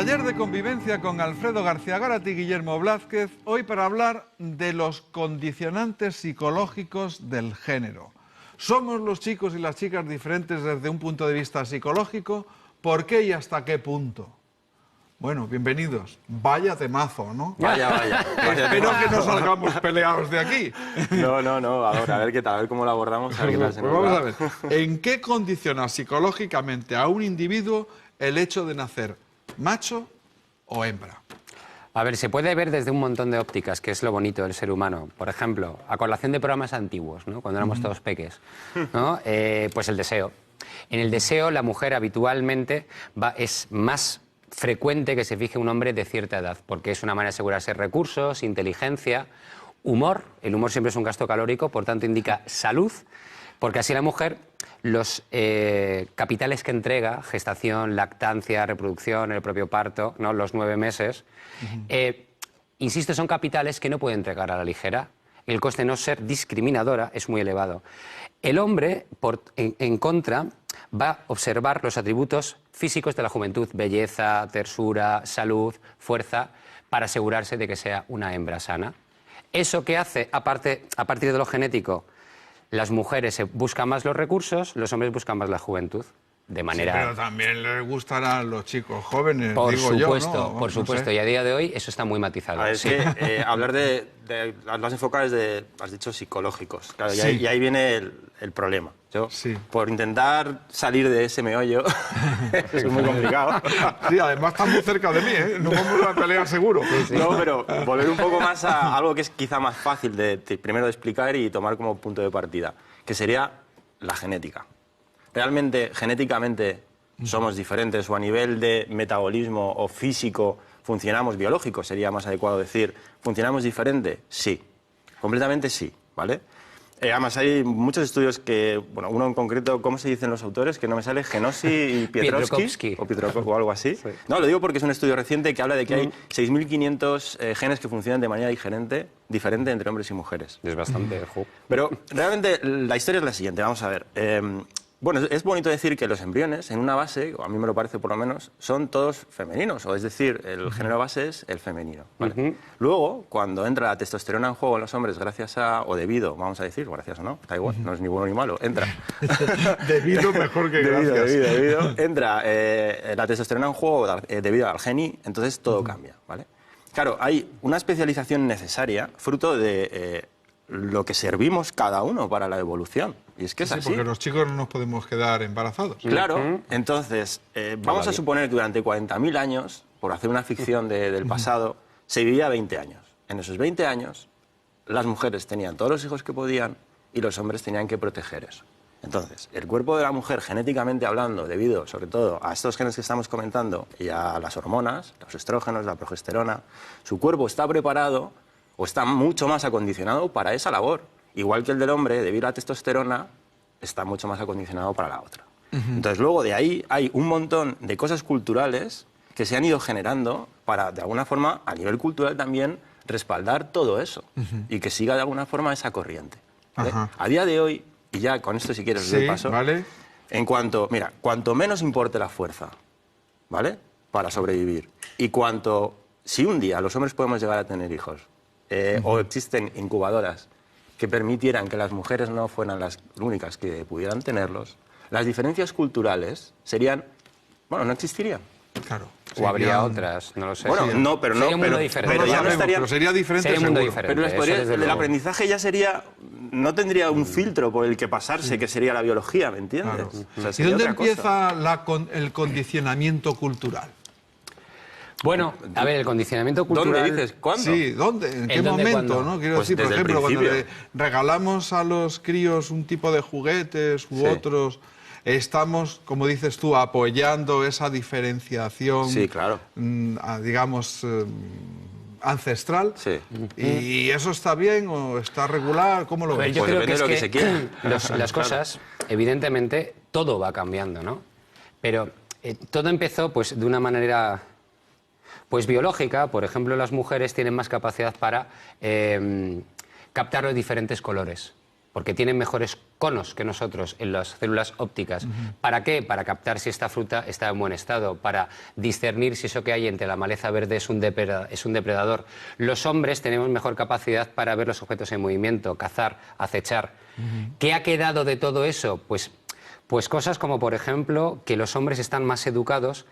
Taller de convivencia con Alfredo García Gárate y Guillermo Blázquez, hoy para hablar de los condicionantes psicológicos del género. ¿Somos los chicos y las chicas diferentes desde un punto de vista psicológico? ¿Por qué y hasta qué punto? Bueno, bienvenidos. Vaya temazo, ¿no? Vaya Espero que no salgamos peleados de aquí. No, a ver qué tal, a ver cómo lo abordamos. A ver qué tal se Pues nos vamos da. a ver, ¿en qué condiciona psicológicamente a un individuo el hecho de nacer macho o hembra? A ver, se puede ver desde un montón de ópticas, que es lo bonito del ser humano. Por ejemplo, a colación de programas antiguos, ¿no? Cuando éramos todos peques, ¿no? Pues el deseo. En el deseo, la mujer habitualmente es más frecuente que se fije un hombre de cierta edad, porque es una manera de asegurarse recursos, inteligencia, humor. El humor siempre es un gasto calórico, por tanto indica salud, porque así la mujer, los capitales que entrega, gestación, lactancia, reproducción, el propio parto, ¿no? Los 9 meses, insisto, son capitales que no puede entregar a la ligera. El coste de no ser discriminadora es muy elevado. El hombre, en contra, va a observar los atributos físicos de la juventud, belleza, tersura, salud, fuerza, para asegurarse de que sea una hembra sana. ¿Eso qué hace? A partir de lo genético, las mujeres buscan más los recursos, los hombres buscan más la juventud. De manera... Sí, pero también les gustarán los chicos jóvenes, por digo supuesto, yo, ¿no? por supuesto. Y a día de hoy eso está muy matizado. Es que hablar de las enfocadas de, has dicho, psicológicos. Claro, Sí. y ahí viene el problema. Yo, Sí. por intentar salir de ese meollo, es muy complicado. Sí, además está muy cerca de mí, ¿eh? No vamos a pelear seguro. No, pero volver un poco más a algo que es quizá más fácil primero de explicar y tomar como punto de partida, que sería la genética. ¿Realmente, genéticamente, somos diferentes o a nivel de metabolismo o físico funcionamos, biológico sería más adecuado decir, funcionamos diferente? Sí, completamente sí, ¿vale? Además hay muchos estudios que, bueno, uno en concreto, ¿cómo se dicen los autores? Que no me sale, Genosi y Pietrowski o algo así. Sí. No, lo digo porque es un estudio reciente que habla de que hay 6.500 genes que funcionan de manera diferente entre hombres y mujeres. Es bastante. Pero realmente la historia es la siguiente, vamos a ver. Bueno, es bonito decir que los embriones, en una base, o a mí me lo parece por lo menos, son todos femeninos, o es decir, el género base es el femenino, ¿vale? Luego, cuando entra la testosterona en juego en los hombres, gracias a, o debido, vamos a decir, gracias o no, da igual, no es ni bueno ni malo, entra. Debido mejor que gracias. Debido. Entra la testosterona en juego debido al geni, entonces todo cambia, ¿vale? Claro, hay una especialización necesaria, fruto de lo que servimos cada uno para la evolución. Y es que es así. Porque los chicos no nos podemos quedar embarazados. Claro, entonces, vamos a suponer que durante 40.000 años, por hacer una ficción del pasado, se vivía 20 años. En esos 20 años, las mujeres tenían todos los hijos que podían y los hombres tenían que proteger eso. Entonces, el cuerpo de la mujer, genéticamente hablando, debido sobre todo a estos genes que estamos comentando y a las hormonas, los estrógenos, la progesterona, su cuerpo está preparado o está mucho más acondicionado para esa labor. Igual que el del hombre, debido a la testosterona, está mucho más acondicionado para la otra. Entonces, luego de ahí hay un montón de cosas culturales que se han ido generando para, de alguna forma, a nivel cultural también, respaldar todo eso y que siga de alguna forma esa corriente, ¿vale? A día de hoy, y ya con esto si quieres doy paso, ¿vale? cuanto menos importe la fuerza, ¿vale?, para sobrevivir, y si un día los hombres podemos llegar a tener hijos, o existen incubadoras que permitieran que las mujeres no fueran las únicas que pudieran tenerlos, las diferencias culturales serían, bueno, no existirían. Claro. O habría otras, no lo sé. Bueno, no, pero sería un mundo diferente. pero ya no estarían. Pero sería diferente, sería un mundo seguro. diferente. Pero la historia eso desde del luego. aprendizaje ya sería, no tendría un filtro por el que pasarse, que sería la biología, ¿me entiendes? Claro. O sea, ¿Y sería dónde otra cosa. empieza el condicionamiento cultural? Bueno, a ver, el condicionamiento cultural... ¿Dónde dices? ¿Cuándo? Sí, ¿dónde? ¿En qué dónde, momento? cuándo? ¿No? Quiero Pues decir, por desde el ejemplo, cuando principio. le regalamos a los críos un tipo de juguetes u Sí. otros, estamos, como dices tú, apoyando esa diferenciación, Sí, claro. digamos, ancestral. Sí. ¿Y eso está bien o está regular? ¿Cómo lo A ver, ves? yo Pues creo depende que de es lo que, que se quiera. las cosas, evidentemente, todo va cambiando, ¿no? Pero todo empezó pues de una manera pues biológica. Por ejemplo, las mujeres tienen más capacidad para captar los diferentes colores. porque tienen mejores conos que nosotros en las células ópticas. ¿Para qué? Para captar si esta fruta está en buen estado, para discernir si eso que hay entre la maleza verde es un depredador. Los hombres tenemos mejor capacidad para ver los objetos en movimiento, cazar, acechar. ¿Qué ha quedado de todo eso? Pues cosas como, por ejemplo, que los hombres están más educados.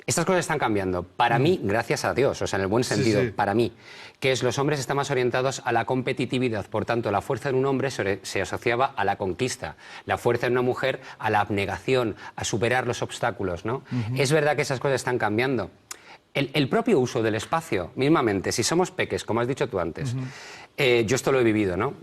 Estas cosas están cambiando. Para mí, gracias a Dios, o sea, en el buen sentido, para mí, que es los hombres están más orientados a la competitividad. Por tanto, la fuerza en un hombre se asociaba a la conquista, la fuerza en una mujer a la abnegación, a superar los obstáculos, ¿no? Es verdad que esas cosas están cambiando. El propio uso del espacio, mismamente, si somos peques, como has dicho tú antes, yo esto lo he vivido, ¿no?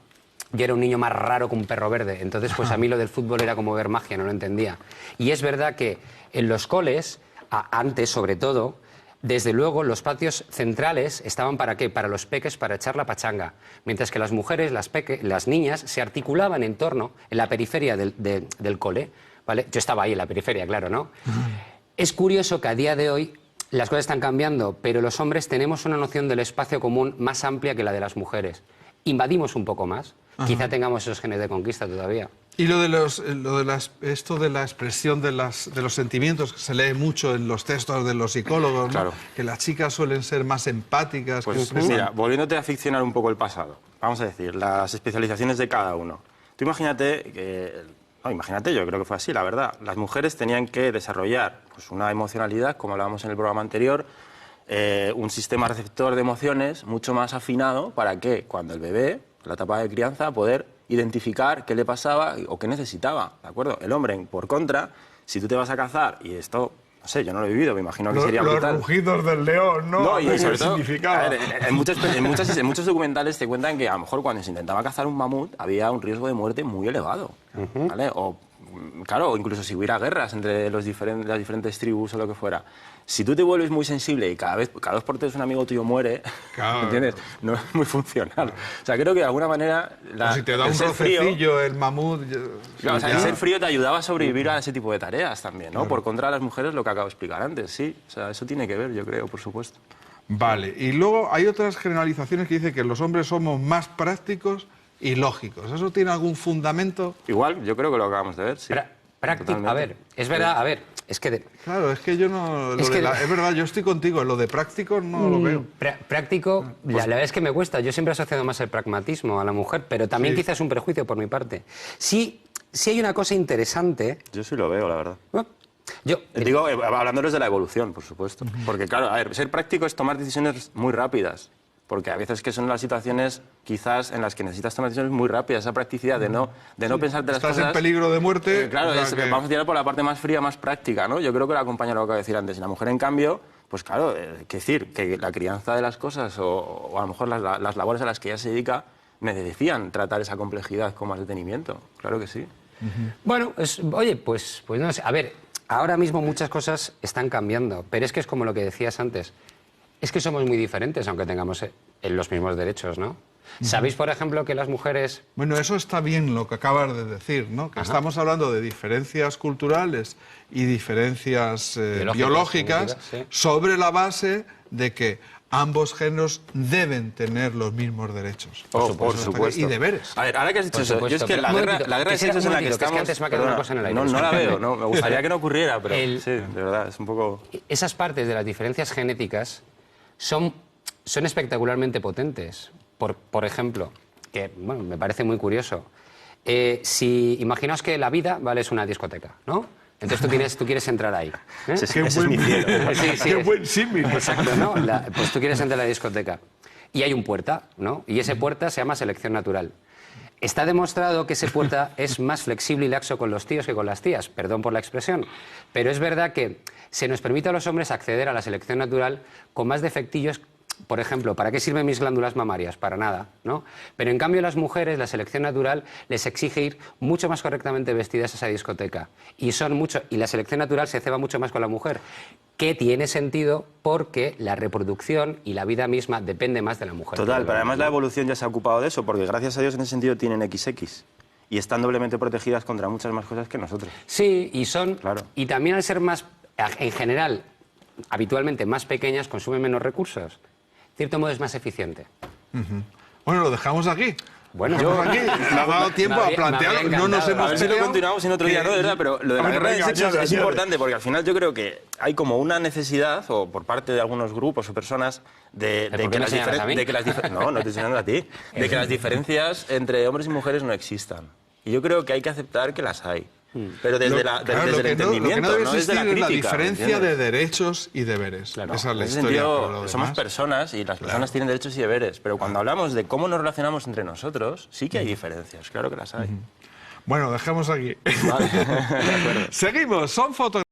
Yo era un niño más raro que un perro verde, entonces pues a mí lo del fútbol era como ver magia, no lo entendía. Y es verdad que en los coles, antes sobre todo, desde luego los patios centrales estaban ¿para qué? Para los peques, para echar la pachanga, mientras que las mujeres, las niñas, se articulaban en torno, en la periferia del cole, ¿vale? Yo estaba ahí en la periferia, claro, ¿no? Es curioso que a día de hoy las cosas están cambiando, pero los hombres tenemos una noción del espacio común más amplia que la de las mujeres. Invadimos un poco más. Quizá tengamos esos genes de conquista todavía. Y esto de la expresión de los sentimientos, que se lee mucho en los textos de los psicólogos, ¿no? Claro. Que las chicas suelen ser más empáticas. Pues mira, volviéndote a ficcionar un poco el pasado, vamos a decir, las especializaciones de cada uno. Tú imagínate que... No, imagínate, yo creo que fue así, la verdad. Las mujeres tenían que desarrollar pues, una emocionalidad, como hablábamos en el programa anterior, un sistema receptor de emociones mucho más afinado para que cuando el bebé, en la etapa de crianza, poder identificar qué le pasaba o qué necesitaba, ¿de acuerdo? El hombre, por contra, si tú te vas a cazar, y esto, no sé, yo no lo he vivido, me imagino que sería brutal. Los rugidos del león, ¿no? No, y sobre todo, significaba. a ver, en muchos documentales te cuentan que a lo mejor cuando se intentaba cazar un mamut había un riesgo de muerte muy elevado, ¿vale? O, claro, incluso si hubiera guerras entre las diferentes tribus o lo que fuera. Si tú te vuelves muy sensible y cada 2 por 3 un amigo tuyo muere, claro, ¿entiendes? No es muy funcional. O sea, creo que de alguna manera... O si te da un rocecillo el mamut... Claro, o sea, el ser frío te ayudaba a sobrevivir a ese tipo de tareas también, ¿no? Claro. Por contra de las mujeres, lo que acabo de explicar antes, sí. O sea, eso tiene que ver, yo creo, por supuesto. Vale, y luego hay otras generalizaciones que dicen que los hombres somos más prácticos y lógicos. ¿Eso tiene algún fundamento? Igual, yo creo que lo acabamos de ver, sí. Práctico, a ver, es verdad, a ver, es que... Claro, es que yo no... Es verdad, yo estoy contigo, lo de práctico no lo veo. Práctico, la verdad es que me cuesta. Yo siempre he asociado más el pragmatismo a la mujer, pero también quizás es un prejuicio por mi parte. Sí hay una cosa interesante... Yo sí lo veo, la verdad. Yo digo, hablándoles de la evolución, por supuesto. Porque, claro, a ver, ser práctico es tomar decisiones muy rápidas. Porque a veces que son las situaciones quizás en las que necesitas tomar decisiones muy rápidas, esa practicidad de no pensarte las cosas... Estás en peligro de muerte... claro, vamos a tirar por la parte más fría, más práctica, ¿no? Yo creo que la compañera lo acaba de decir antes. Y la mujer, en cambio, pues claro, decir que la crianza de las cosas o a lo mejor las labores a las que ella se dedica necesitan tratar esa complejidad con más detenimiento. Claro que sí. Bueno, oye, pues no sé. A ver, ahora mismo muchas cosas están cambiando, pero es que es como lo que decías antes. Es que somos muy diferentes, aunque tengamos los mismos derechos, ¿no? ¿Sabéis, por ejemplo, que las mujeres... Bueno, eso está bien lo que acabas de decir, ¿no? Que estamos hablando de diferencias culturales y diferencias biológicas sobre la base de que ambos géneros deben tener los mismos derechos. Por supuesto. Y deberes. A ver, ahora que has dicho eso, yo es que la guerra de sexos en la que estamos... Es que antes me ha quedado una cosa en el aire. No la veo, no, me gustaría que no ocurriera, pero sí, de verdad, es un poco... Esas partes de las diferencias genéticas son espectacularmente potentes. Por ejemplo, que bueno, me parece muy curioso, imaginaos que la vida, ¿vale?, es una discoteca, ¿no? Entonces tú quieres entrar ahí. Ese es mi cielo. Qué buen símil. Exacto, ¿no? Pues tú quieres entrar a la discoteca. Y hay un puerta, ¿no? Y ese puerta se llama selección natural. Está demostrado que ese puerta es más flexible y laxo con los tíos que con las tías, perdón por la expresión, pero es verdad que se nos permite a los hombres acceder a la selección natural con más defectillos. Por ejemplo, ¿para qué sirven mis glándulas mamarias? Para nada, ¿no? Pero en cambio a las mujeres la selección natural les exige ir mucho más correctamente vestidas a esa discoteca. Y la selección natural se ceba mucho más con la mujer, que tiene sentido porque la reproducción y la vida misma depende más de la mujer. Total, pero además la evolución ya se ha ocupado de eso, porque gracias a Dios en ese sentido tienen XX. Y están doblemente protegidas contra muchas más cosas que nosotros. Sí, y también al ser más, en general, habitualmente más pequeñas, consumen menos recursos. De cierto modo es más eficiente. Bueno, lo dejamos aquí. Bueno, Estamos aquí, le ha dado tiempo a plantear, no nos hemos A ver si lo peleado. continuamos en otro día, ¿no? De verdad, pero lo de la guerra de sexos es importante porque al final yo creo que hay como una necesidad, o por parte de algunos grupos o personas, de que las diferencias... No, no estoy enseñando a ti. De que las diferencias entre hombres y mujeres no existan. Y yo creo que hay que aceptar que las hay. Pero desde, desde el entendimiento, no debe no desde la existir crítica. es la diferencia ¿entiendes? de derechos y deberes. Claro. Esa es la En ese historia. sentido, pero lo somos demás- personas y las personas tienen derechos y deberes. Pero cuando hablamos de cómo nos relacionamos entre nosotros, sí que hay diferencias. Claro que las hay. Bueno, dejamos aquí. Vale, de acuerdo. Seguimos, son fotografías.